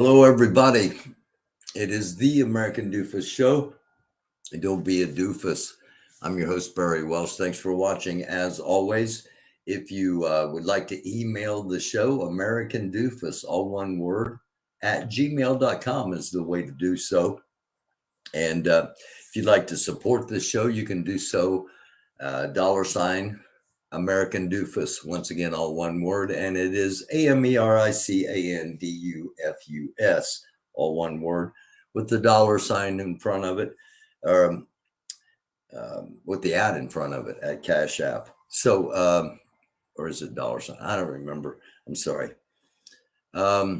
Hello, everybody. It is the American Doofus Show. Don't be a doofus. I'm your host, Barry Welsh. Thanks for watching. As always, if you would like to email the show, americandufus, all one word, at gmail.com is the way to do so. And if you'd like to support the show, you can do so, $ American Doofus, once again, all one word, and it is AMERICANDUFUS, all one word, with the $ in front of it, or with the ad in front of it at Cashapp. So, or is it $? I don't remember. I'm sorry. A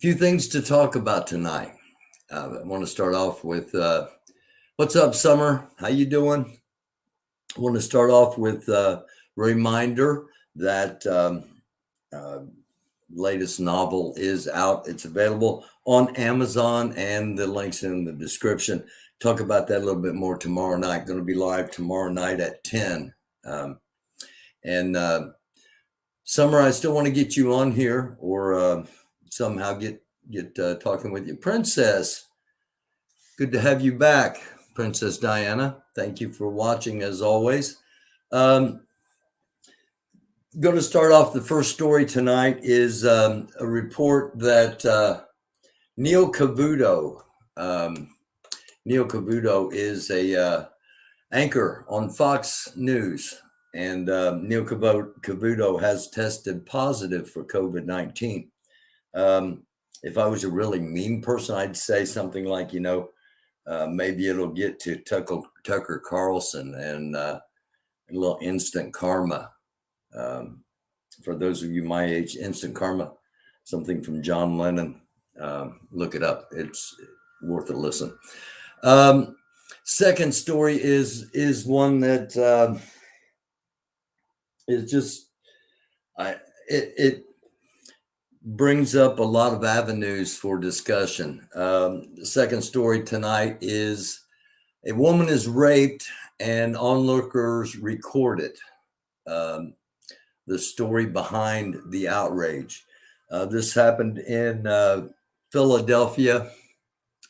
few things to talk about tonight. I want to start off with what's up, Summer? How you doing? I want to start off with a reminder that latest novel is out. It's available on Amazon, and the link's in the description. Talk about that a little bit more tomorrow night. Going to be live tomorrow night at 10. Summer, I still want to get you on here, or somehow get talking with you. Princess, good to have you back. Princess Diana, thank you for watching as always. Going to start off, the first story tonight is a report that Neil Cavuto is a anchor on Fox News, and Neil Cavuto has tested positive for COVID-19. If I was a really mean person, I'd say something like, maybe it'll get to Tucker Carlson and a little instant karma. For those of you my age, instant karma, something from John Lennon. Look it up. It's worth a listen. Second story is one that is just, it brings up a lot of avenues for discussion. The second story tonight is a woman is raped and onlookers record it. The story behind the outrage. This happened in Philadelphia,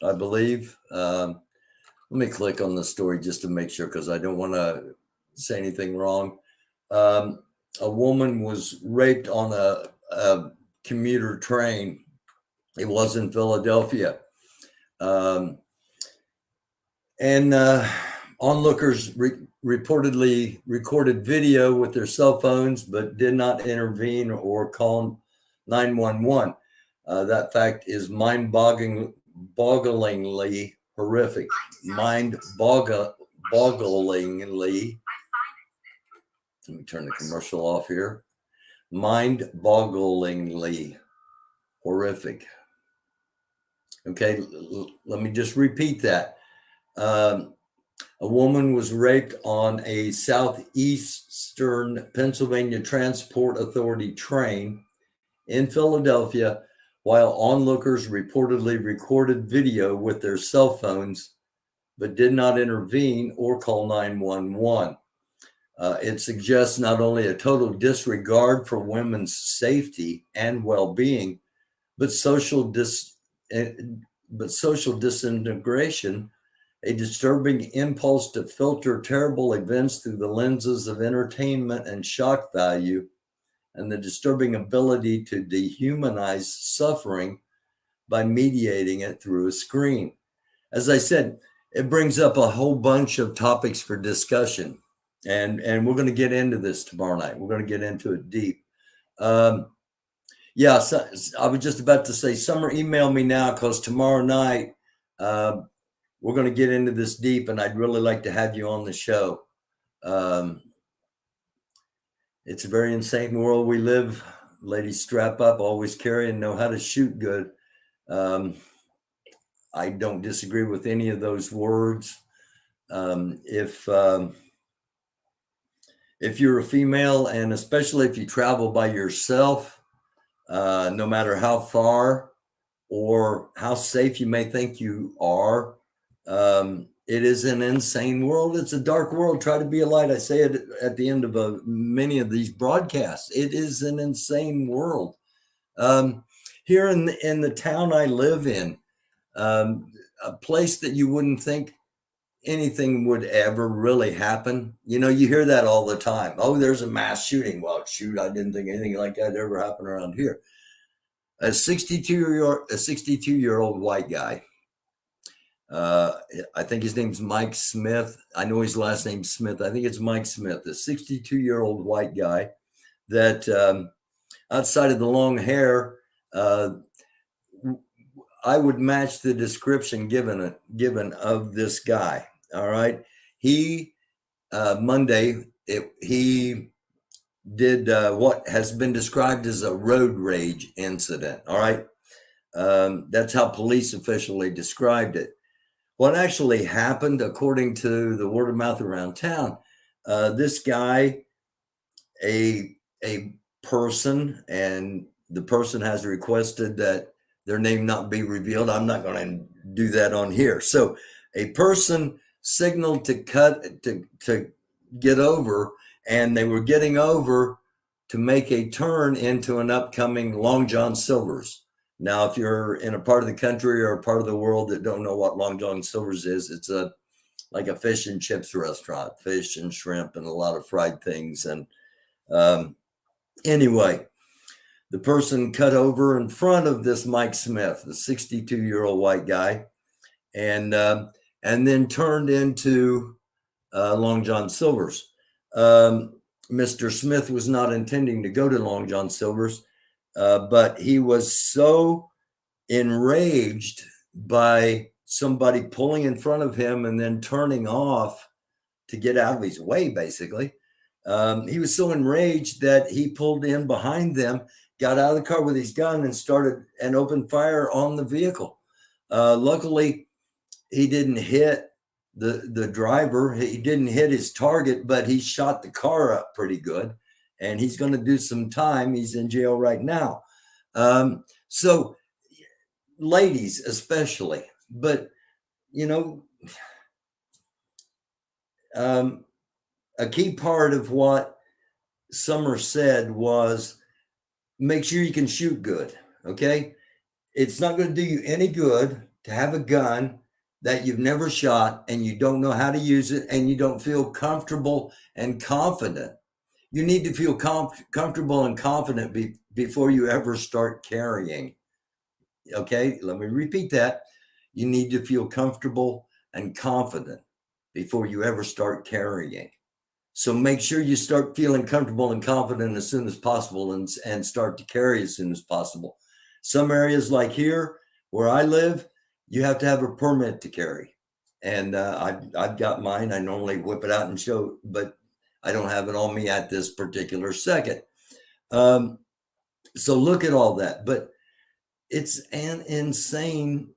I believe. Let me click on the story just to make sure, because I don't want to say anything wrong. A woman was raped on a commuter train. It was in Philadelphia. And onlookers reportedly recorded video with their cell phones, but did not intervene or call 911. That fact is mind-bogglingly horrific. Mind-bogglingly. Let me turn the commercial off here. Mind-bogglingly horrific. Okay, let me just repeat that. A woman was raped on a Southeastern Pennsylvania Transport Authority train in Philadelphia, while onlookers reportedly recorded video with their cell phones, but did not intervene or call 911. It suggests not only a total disregard for women's safety and well-being, but social disintegration, a disturbing impulse to filter terrible events through the lenses of entertainment and shock value, and the disturbing ability to dehumanize suffering by mediating it through a screen. As I said, it brings up a whole bunch of topics for discussion, and we're going to get into this tomorrow night. We're going to get into it deep. So I was just about to say, Summer, email me now, because tomorrow night we're going to get into this deep, and I'd really like to have you on the show. It's a very insane world we live. Ladies, strap up, always carry, and know how to shoot good. I don't disagree with any of those words. If you're a female, and especially if you travel by yourself, no matter how far or how safe you may think you are, it is an insane world. It's a dark world. Try to be a light. I say it at the end of many of these broadcasts. It is an insane world. here in the town I live in, a place that you wouldn't think anything would ever really happen. You know, you hear that all the time. Oh, there's a mass shooting. Well, shoot, I didn't think anything like that ever happened around here. A 62-year-old white guy. I think his name's Mike Smith. I know his last name's Smith. I think it's Mike Smith, a 62-year-old white guy that outside of the long hair, I would match the description given of this guy. All right, he Monday he did what has been described as a road rage incident. All right, that's how police officially described it. What actually happened, according to the word of mouth around town, this guy, a person, and the person has requested that their name not be revealed. I'm not going to do that on here. So a person signaled to get over, and they were getting over to make a turn into an upcoming Long John Silver's. Now, if you're in a part of the country or a part of the world that don't know what Long John Silver's is, it's like a fish and chips restaurant, fish and shrimp and a lot of fried things. And anyway, the person cut over in front of this Mike Smith, the 62-year-old white guy, and then turned into Long John Silver's. Mr. Smith was not intending to go to Long John Silver's, but he was so enraged by somebody pulling in front of him and then turning off to get out of his way, basically. He was so enraged that he pulled in behind them, got out of the car with his gun, and started and opened fire on the vehicle. Luckily, he didn't hit the driver. He didn't hit his target, but he shot the car up pretty good, and he's going to do some time. He's in jail right now. So ladies especially, but a key part of what Summer said was make sure you can shoot good. Okay, it's not going to do you any good to have a gun that you've never shot and you don't know how to use it and you don't feel comfortable and confident. You need to feel comfortable and confident before you ever start carrying. Okay, let me repeat that. You need to feel comfortable and confident before you ever start carrying. So make sure you start feeling comfortable and confident as soon as possible and start to carry as soon as possible. Some areas like here where I live, you have to have a permit to carry. And I've got mine. I normally whip it out and show, but I don't have it on me at this particular second. So look at all that. But it's an insane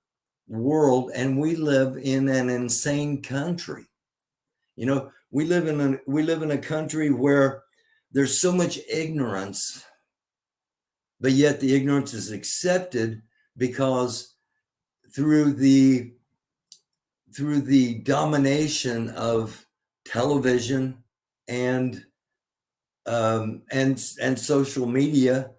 world, and we live in an insane country. We live in a country where there's so much ignorance, but yet the ignorance is accepted because through the domination of television and social media,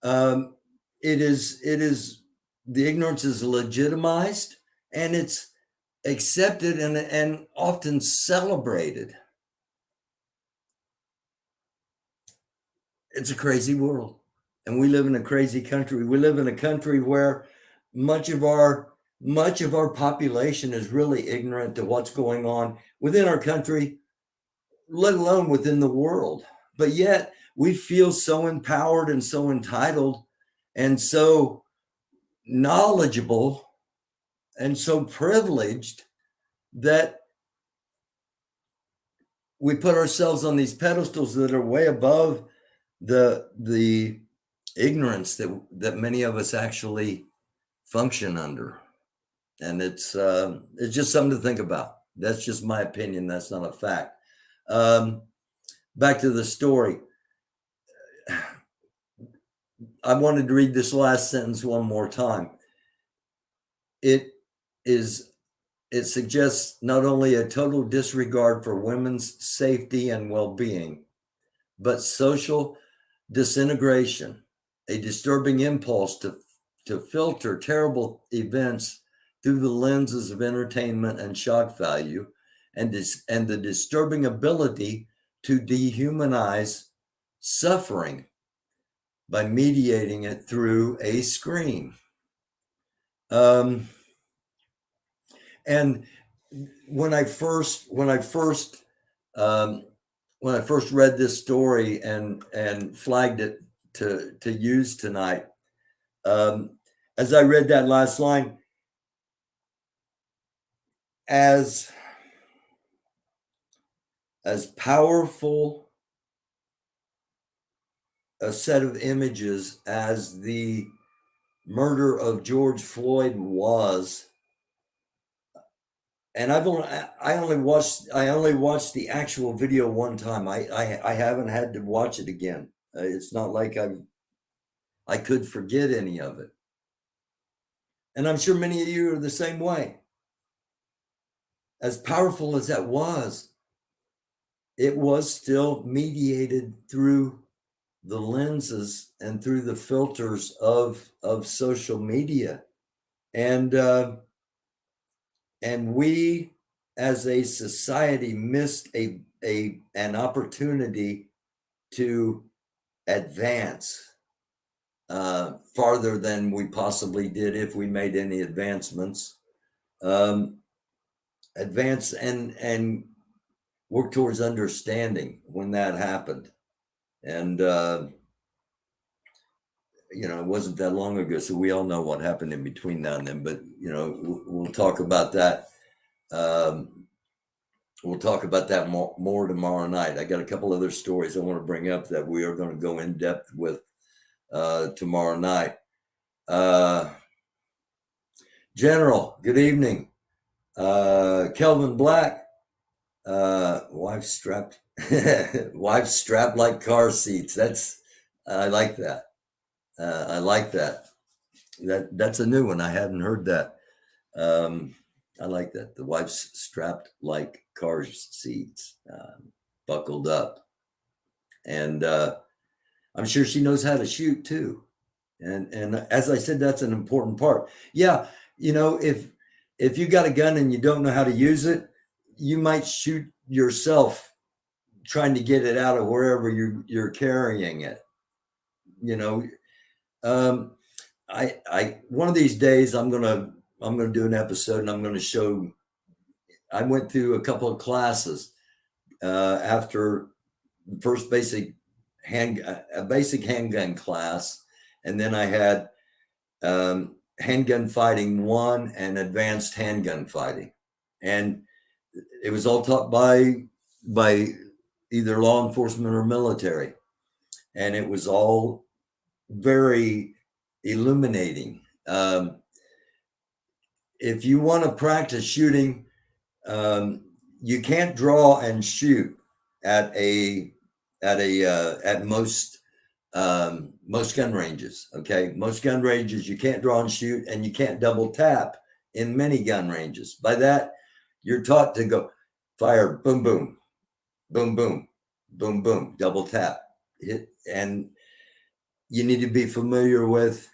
it is the ignorance is legitimized and it's accepted and often celebrated. It's a crazy world, and we live in a crazy country. We live in a country where much of our population is really ignorant to what's going on within our country, let alone within the world. But yet we feel so empowered and so entitled and so knowledgeable and so privileged that we put ourselves on these pedestals that are way above the ignorance that many of us actually function under. And it's just something to think about. That's just my opinion. That's not a fact. Back to the story. I wanted to read this last sentence one more time. It suggests not only a total disregard for women's safety and well-being, but social disintegration, a disturbing impulse to to filter terrible events through the lenses of entertainment and shock value, and the disturbing ability to dehumanize suffering by mediating it through a screen. And when I first read this story and flagged it to use tonight, as I read that last line, as powerful a set of images as the murder of George Floyd was, and I only watched the actual video one time. I haven't had to watch it again. It's not like I could forget any of it. And I'm sure many of you are the same way. As powerful as that was, it was still mediated through the lenses and through the filters of social media. And we as a society missed an opportunity to advance farther than we possibly did, if we made any advancements. Advance and work towards understanding when that happened. And it wasn't that long ago, so we all know what happened in between now and then. But we'll talk about that. We'll talk about that more tomorrow night. I got a couple other stories I want to bring up that we are going to go in depth with tomorrow night. General, good evening. Kelvin Black, wife strapped like car seats. I like that. I like that. That's a new one. I hadn't heard that. I like that. The wife's strapped like car seats, buckled up. And I'm sure she knows how to shoot too. And as I said, that's an important part. Yeah, if you got a gun and you don't know how to use it, you might shoot yourself trying to get it out of wherever you're carrying it. I one of these days I'm gonna do an episode, and I'm gonna show. I went through a couple of classes after first basic handgun class, and then I had handgun fighting 1 and advanced handgun fighting, and it was all taught by either law enforcement or military, and it was all very illuminating. If you want to practice shooting, you can't draw and shoot at most gun ranges. Okay, most gun ranges you can't draw and shoot, and you can't double tap in many gun ranges. By that, you're taught to go fire, boom, boom, boom, boom, boom, boom, double tap, hit, and you need to be familiar with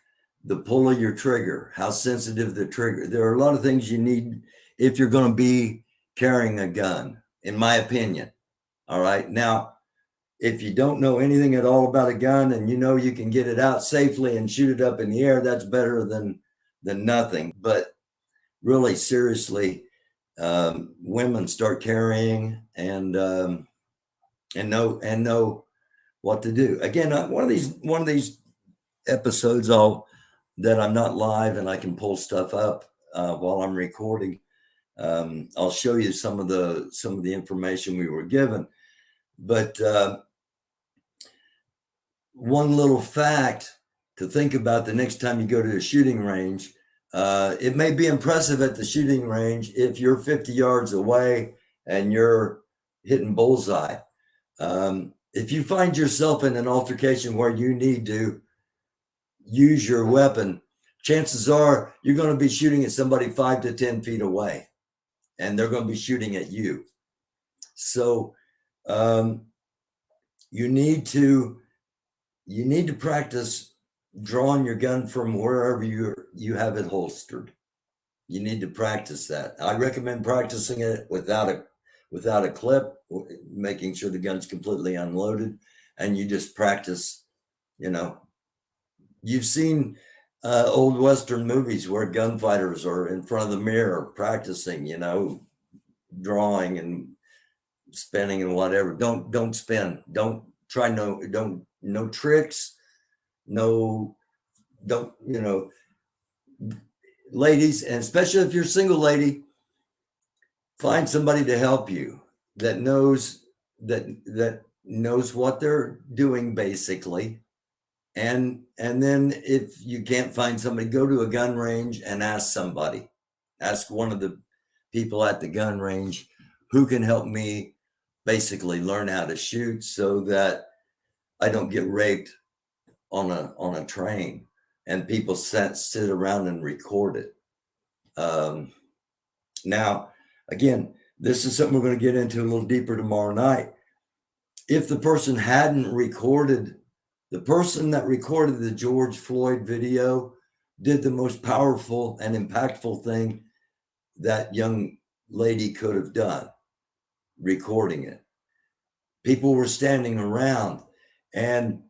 the pull of your trigger, how sensitive the trigger. There are a lot of things you need if you're going to be carrying a gun, in my opinion. All right. Now, if you don't know anything at all about a gun and you can get it out safely and shoot it up in the air, that's better than nothing. But really, seriously, women start carrying and know what to do. Again, one of these episodes that I'm not live and I can pull stuff up while I'm recording. I'll show you some of the information we were given. But one little fact to think about the next time you go to a shooting range, it may be impressive at the shooting range if you're 50 yards away and you're hitting bullseye. If you find yourself in an altercation where you need to use your weapon, chances are you're going to be shooting at somebody 5 to 10 feet away, and they're going to be shooting at you. So you need to practice drawing your gun from wherever you have it holstered. You need to practice that. I recommend practicing it without a clip, making sure the gun's completely unloaded, and you just practice. You know, you've seen old Western movies where gunfighters are in front of the mirror practicing. Drawing and spinning and whatever. Don't spin. Don't try no tricks. No, don't ladies, and especially if you're a single lady, find somebody to help you that knows what they're doing basically. And then if you can't find somebody, go to a gun range and ask somebody. Ask one of the people at the gun range who can help me basically learn how to shoot so that I don't get raped on a train and people sit around and record it. Now, again, this is something we're going to get into a little deeper tomorrow night. If the person hadn't recorded, the person that recorded the George Floyd video did the most powerful and impactful thing that young lady could have done, recording it. People were standing around, and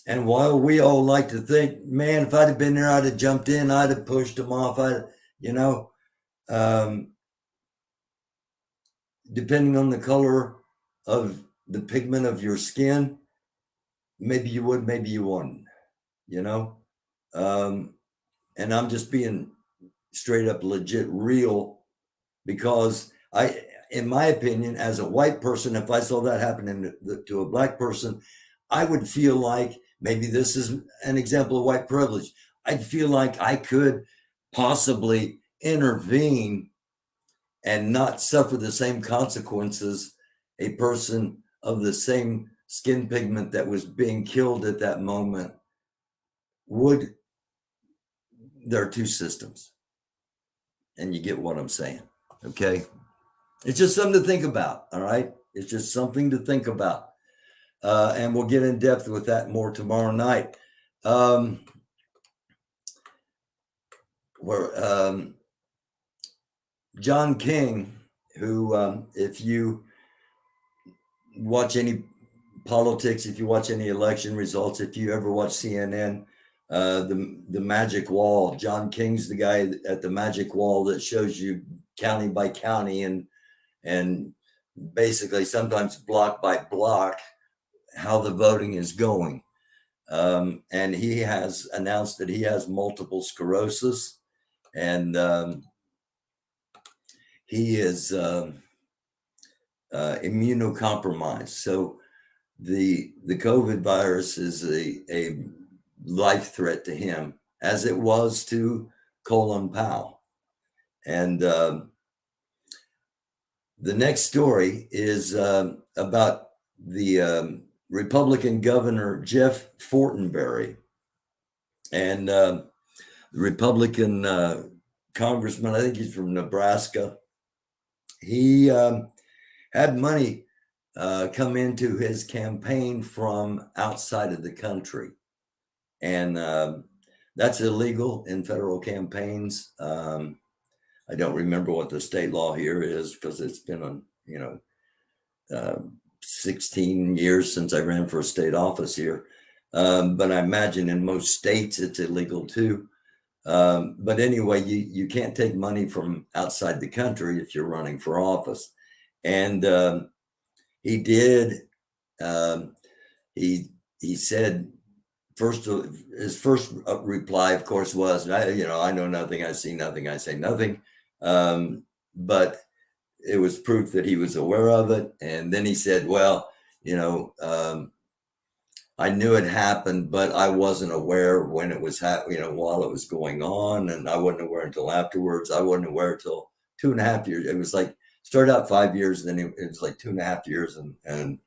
while we all like to think, man, if I'd have been there, I'd have jumped in, I'd have pushed them off. Depending on the color of the pigment of your skin, maybe you would, maybe you wouldn't, and I'm just being straight up legit real, because in my opinion, as a white person, if I saw that happening to a black person, I would feel like, maybe this is an example of white privilege, I'd feel like I could possibly intervene and not suffer the same consequences a person of the same skin pigment that was being killed at that moment would. There are two systems, and you get what I'm saying. Okay, it's just something to think about. All right, it's just something to think about, and we'll get in depth with that more tomorrow night. John King, who, if you watch any politics, if you watch any election results, if you ever watch CNN, the magic wall, John King's the guy at the magic wall that shows you county by county and basically sometimes block by block how the voting is going. And he has announced that he has multiple sclerosis, and he is immunocompromised. So the COVID virus is a life threat to him, as it was to Colin Powell. And the next story is about the Republican governor, Jeff Fortenberry, and the Republican congressman, I think he's from Nebraska. He had money come into his campaign from outside of the country. And that's illegal in federal campaigns. I don't remember what the state law here is, because it's been 16 years since I ran for a state office here. But I imagine in most states it's illegal too. But anyway, you can't take money from outside the country if you're running for office. And he did. He said, his first reply, of course, was, I know nothing, I see nothing, I say nothing. But it was proof that he was aware of it. And then he said, well, I knew it happened, but I wasn't aware when it was while it was going on, and I wasn't aware until afterwards. I wasn't aware until 2.5 years. It was like, started out 5 years, then it was like 2.5 years, and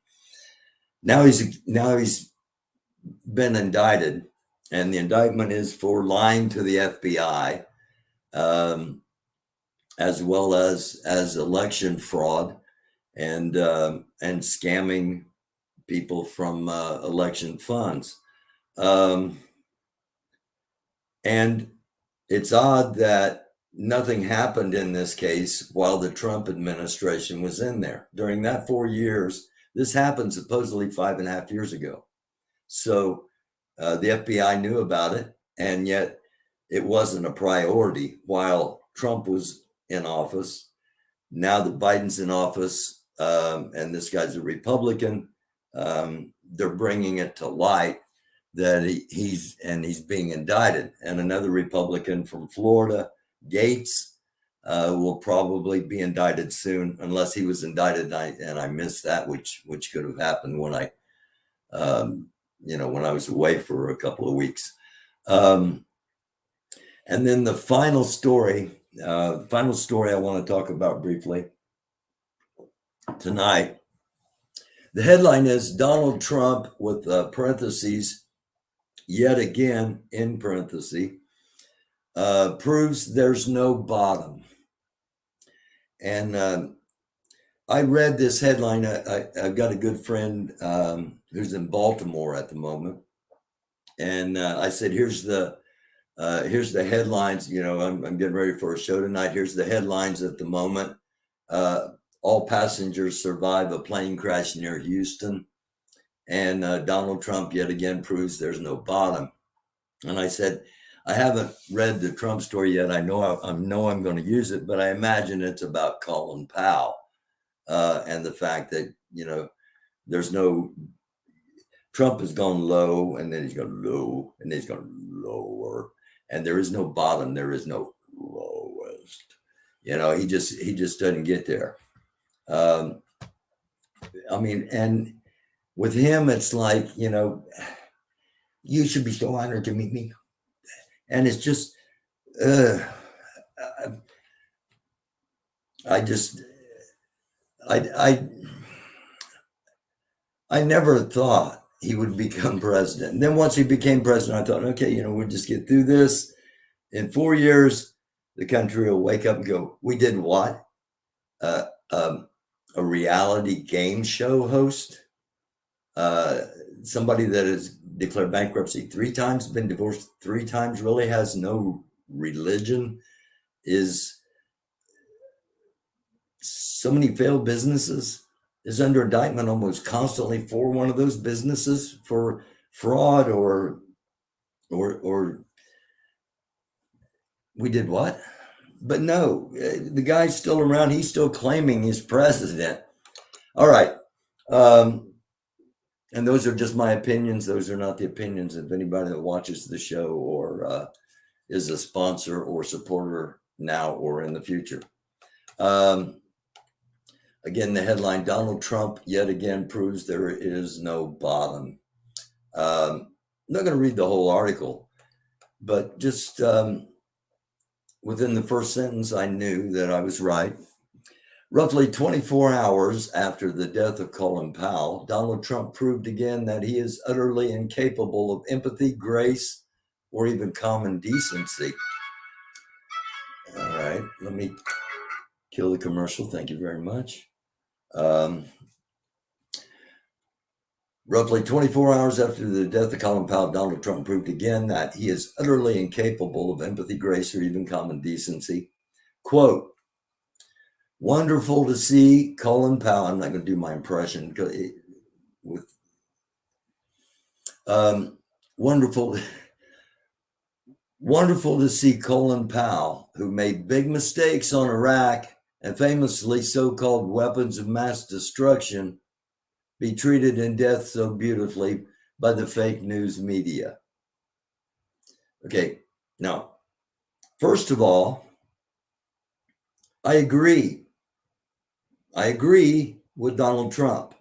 now he's been indicted, and the indictment is for lying to the FBI, as well as election fraud and scamming people from election funds. And it's odd that nothing happened in this case while the Trump administration was in there. During that 4 years, this happened supposedly 5.5 years ago. So the FBI knew about it, and yet it wasn't a priority while Trump was in office. Now that Biden's in office, and this guy's a Republican, they're bringing it to light that he's being indicted. And another Republican from Florida, Gates, will probably be indicted soon, unless he was indicted and I missed that, which could have happened when I was away for a couple of weeks. And then the final story I want to talk about briefly tonight. The headline is Donald Trump, with parentheses, yet again in parentheses, proves there's no bottom. And I read this headline. I've got a good friend who's in Baltimore at the moment, and I said, here's the headlines. I'm getting ready for a show tonight. Here's the headlines at the moment. All passengers survive a plane crash near Houston, and Donald Trump yet again proves there's no bottom. And I said, I haven't read the Trump story yet. I know I'm going to use it, but I imagine it's about Colin Powell and the fact that there's no. Trump has gone low, and then he's gone low, and then he's gone lower, and there is no bottom. There is no lowest. He just doesn't get there. And with him, it's like, you should be so honored to meet me. And it's just, I never thought he would become president. And then once he became president, I thought, okay, we'll just get through this. In 4 years, the country will wake up and go, we did what? A reality game show host? Somebody that has declared bankruptcy 3 times, been divorced 3 times, really has no religion, is so many failed businesses, is under indictment almost constantly for one of those businesses for fraud or we did what? But no, the guy's still around. He's still claiming he's president. All right. And those are just my opinions. Those are not the opinions of anybody that watches the show or is a sponsor or supporter now or in the future. Again, the headline, Donald Trump yet again proves there is no bottom. I'm not going to read the whole article, but just within the first sentence, I knew that I was right. Roughly 24 hours after the death of Colin Powell, Donald Trump proved again that he is utterly incapable of empathy, grace, or even common decency. All right, let me kill the commercial. Thank you very much. Roughly 24 hours after the death of Colin Powell, Donald Trump proved again that he is utterly incapable of empathy, grace, or even common decency. Quote, wonderful to see Colin Powell. I'm not going to do my impression wonderful to see Colin Powell, who made big mistakes on Iraq and famously so-called weapons of mass destruction, be treated in death so beautifully by the fake news media. Okay, now, first of all, I agree with Donald Trump.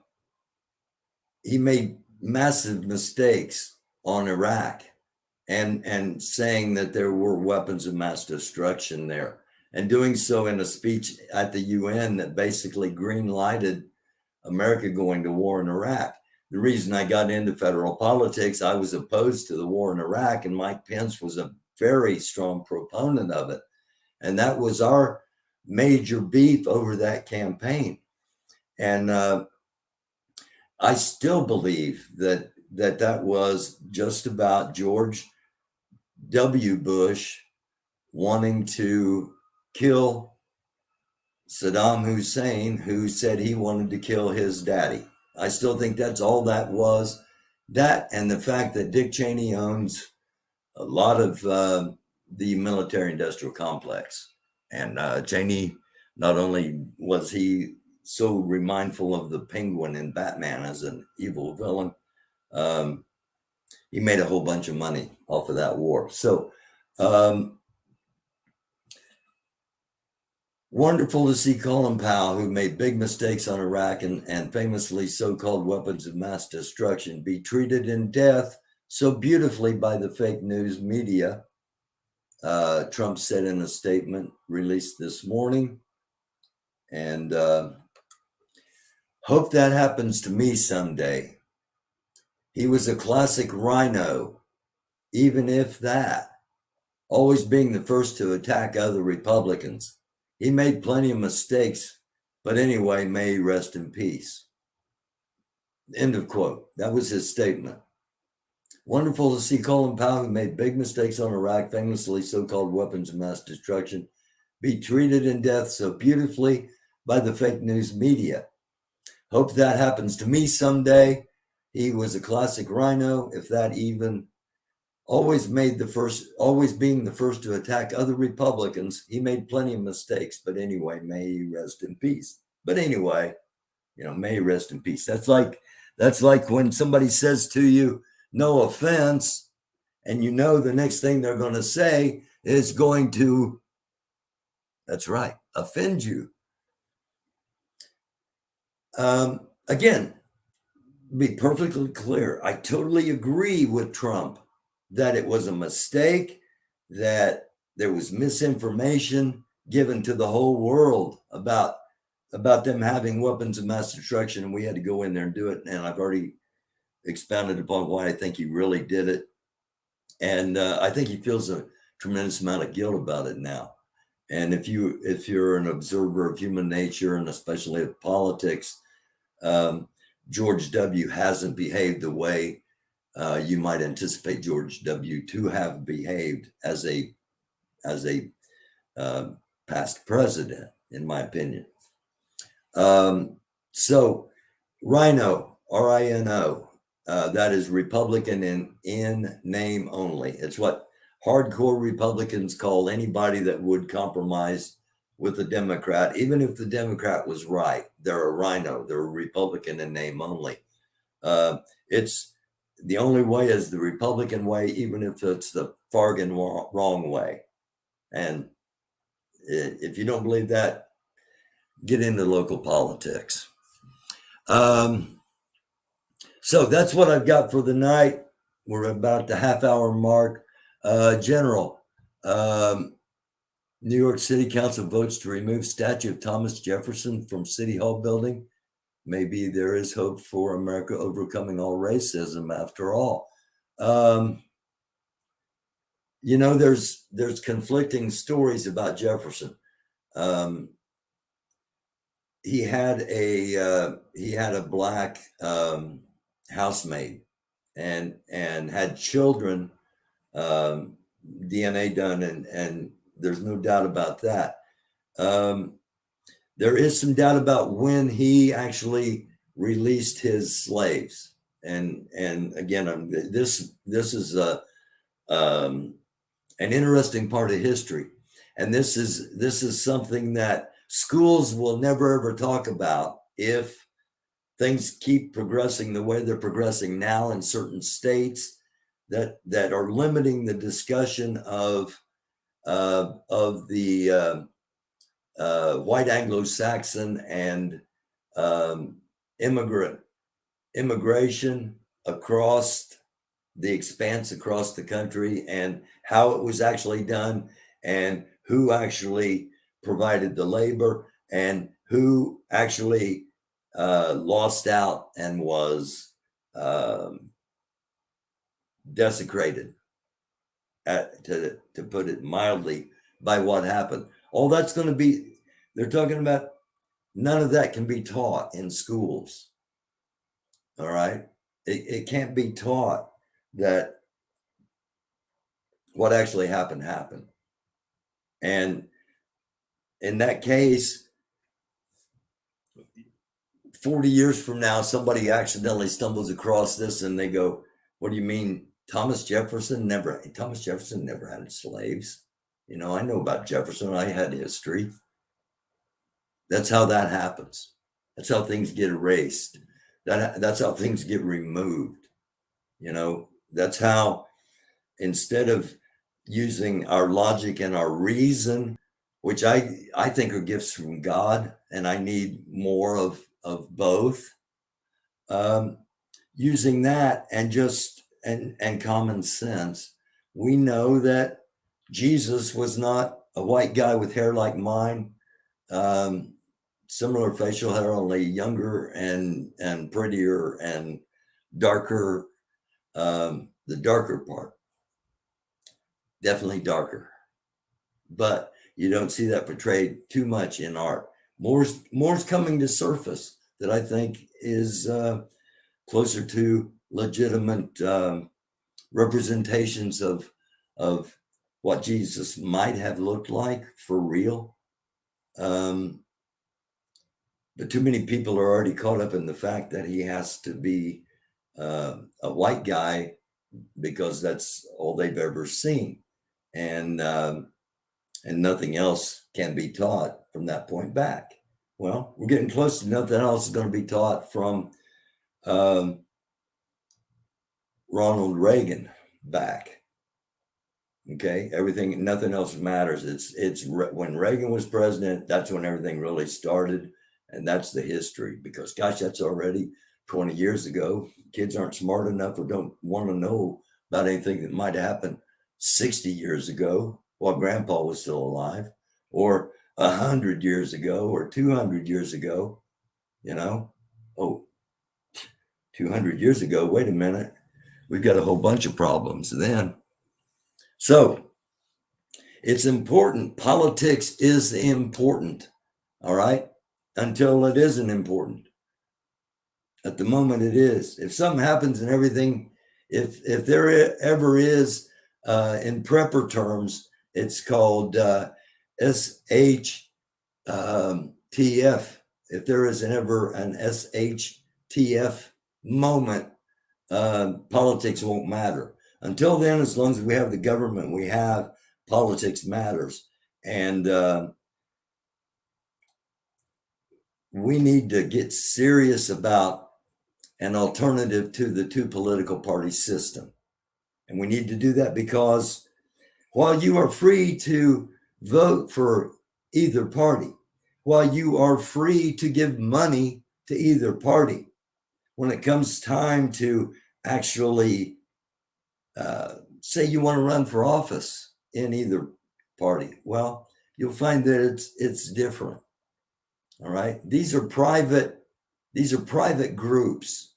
He made massive mistakes on Iraq and saying that there were weapons of mass destruction there, and doing so in a speech at the UN that basically green-lighted America going to war in Iraq. The reason I got into federal politics, I was opposed to the war in Iraq, and Mike Pence was a very strong proponent of it. And that was our major beef over that campaign. And I still believe that was just about George W. Bush wanting to kill Saddam Hussein, who said he wanted to kill his daddy. I still think that's all that was. That and the fact that Dick Cheney owns a lot of the military industrial complex. And Cheney, not only was he so remindful of the Penguin in Batman as an evil villain, he made a whole bunch of money off of that war. So wonderful to see Colin Powell, who made big mistakes on Iraq and famously so-called weapons of mass destruction, be treated in death so beautifully by the fake news media. Trump said in a statement released this morning, and hope that happens to me someday. He was a classic rhino, even if that, always being the first to attack other Republicans. He made plenty of mistakes, but anyway, may he rest in peace. End of quote. That was his statement. Wonderful to see Colin Powell, who made big mistakes on Iraq, famously so-called weapons of mass destruction, be treated in death so beautifully by the fake news media. Hope that happens to me someday. He was a classic rhino, if that even. Always being the first to attack other Republicans. He made plenty of mistakes, but anyway, may he rest in peace. But anyway, may he rest in peace. That's like when somebody says to you, no offense, and the next thing they're going to say is going to, that's right, offend you. Again, be perfectly clear. I totally agree with Trump that it was a mistake, that there was misinformation given to the whole world about them having weapons of mass destruction, and we had to go in there and do it. And I've already expounded upon why I think he really did it. And I think he feels a tremendous amount of guilt about it now. And if you're an observer of human nature, and especially of politics, George W. hasn't behaved the way you might anticipate George W. to have behaved as a past president, in my opinion. So Rhino, R-I-N-O, that is Republican in name only. It's what hardcore Republicans call anybody that would compromise with a Democrat, even if the Democrat was right. They're a rhino. They're a Republican in name only. It's the only way is the Republican way, even if it's the fargan wrong way. And if you don't believe that, get into local politics. So that's what I've got for the night. We're about the half-hour mark. General, New York City Council votes to remove statue of Thomas Jefferson from City Hall building. Maybe there is hope for America overcoming all racism after all. There's conflicting stories about Jefferson. He had a black housemaid and had children, DNA done, and there's no doubt about that. There is some doubt about when he actually released his slaves, and again, this is an interesting part of history, and this is something that schools will never ever talk about if things keep progressing the way they're progressing now in certain states that are limiting the discussion of the white Anglo-Saxon and immigration across the expanse across the country, and how it was actually done, and who actually provided the labor, and who actually lost out and was desecrated, to put it mildly, by what happened. All that's going to be, they're talking about, none of that can be taught in schools. All right. It can't be taught that what actually happened. And in that case, 40 years from now, somebody accidentally stumbles across this and they go, what do you mean? Thomas Jefferson never had slaves. You know, I know about Jefferson. I had history. That's how that happens. That's how things get erased. That's how things get removed. You know, that's how, instead of using our logic and our reason, which I think are gifts from God, and I need more of both, using that and just and common sense, we know that Jesus was not a white guy with hair like mine, similar facial hair, only younger and prettier and darker. The darker part, definitely darker, but you don't see that portrayed too much in art. More's coming to surface that I think is closer to legitimate representations of what Jesus might have looked like for real. But too many people are already caught up in the fact that he has to be a white guy because that's all they've ever seen, and nothing else can be taught from that point back. Well, we're getting close to nothing else is going to be taught from Ronald Reagan back. Okay, everything, nothing else matters. It's when Reagan was president, that's when everything really started, and that's the history. Because gosh, that's already 20 years ago. Kids aren't smart enough or don't want to know about anything that might happen 60 years ago while Grandpa was still alive, or 100 years ago, or 200 years ago. You know, oh, 200 years ago. Wait a minute, we've got a whole bunch of problems then. So it's important. Politics is important, all right, until it isn't important. At the moment it is. If something happens and everything, if there ever is, in prepper terms, it's called SHTF. If there is ever an SHTF moment, politics won't matter. Until then, as long as we have the government we have, politics matters. And we need to get serious about an alternative to the two political party system. And we need to do that because while you are free to vote for either party, while you are free to give money to either party, when it comes time to actually say you want to run for office in either party, well, you'll find that it's different. All right, these are private groups.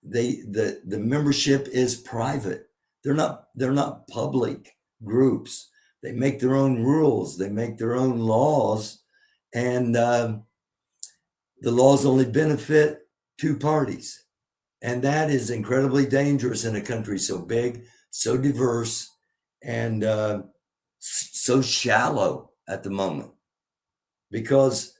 The membership is private. They're not public groups. They make their own rules. They make their own laws, and the laws only benefit two parties. And that is incredibly dangerous in a country so big, so diverse, and so shallow at the moment. Because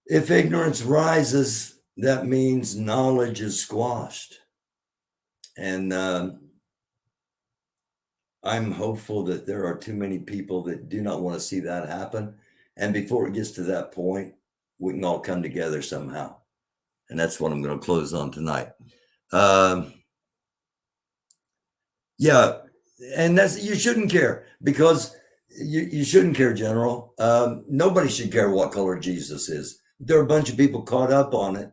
if ignorance rises, that means knowledge is squashed. And I'm hopeful that there are too many people that do not want to see that happen. And before it gets to that point, we can all come together somehow. And that's what I'm going to close on tonight. Yeah, and that's, you shouldn't care, because you shouldn't care, General. Nobody should care what color Jesus is. There are a bunch of people caught up on it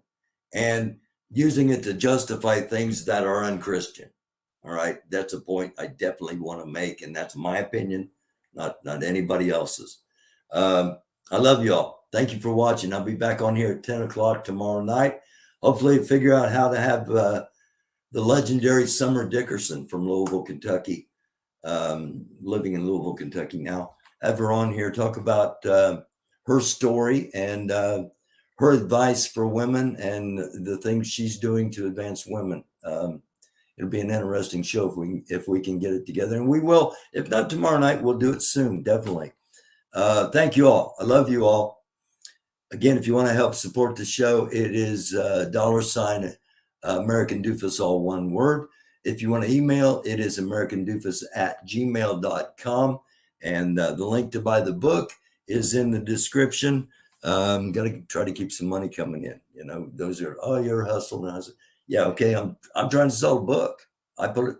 and using it to justify things that are unchristian. All right, that's a point I definitely want to make, and that's my opinion, not anybody else's. I love y'all. Thank you for watching. I'll be back on here at 10 o'clock tomorrow night. Hopefully figure out how to have the legendary Summer Dickerson from Louisville, Kentucky, living in Louisville, Kentucky now, have her on here, talk about her story and her advice for women and the things she's doing to advance women it'll be an interesting show if we can get it together, and we will. If not tomorrow night, we'll do it soon, definitely. Thank you all. I love you all. Again, if you want to help support the show, it is $ American Doofus, all one word. If you want to email, it is americandufus@gmail.com. And the link to buy the book is in the description. Got to try to keep some money coming in. You know, those are, oh, you're hustling. Yeah, okay. I'm trying to sell a book. I put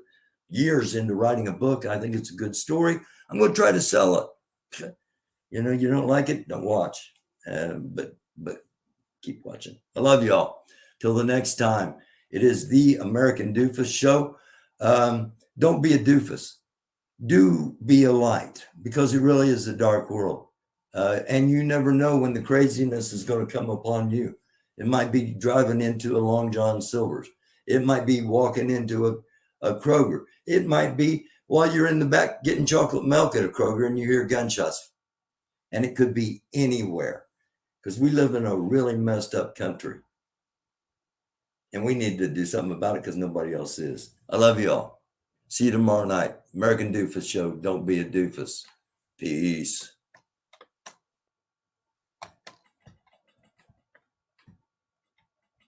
years into writing a book. I think it's a good story. I'm going to try to sell it. You know, you don't like it, don't watch. But keep watching. I love you all. Till the next time, it is the American Doofus Show. Don't be a doofus. Do be a light, because it really is a dark world. And you never know when the craziness is going to come upon you. It might be driving into a Long John Silver's. It might be walking into a Kroger. It might be while you're in the back getting chocolate milk at a Kroger and you hear gunshots. And it could be anywhere, because we live in a really messed up country. And we need to do something about it, because nobody else is. I love you all. See you tomorrow night. American Doofus Show. Don't be a doofus. Peace.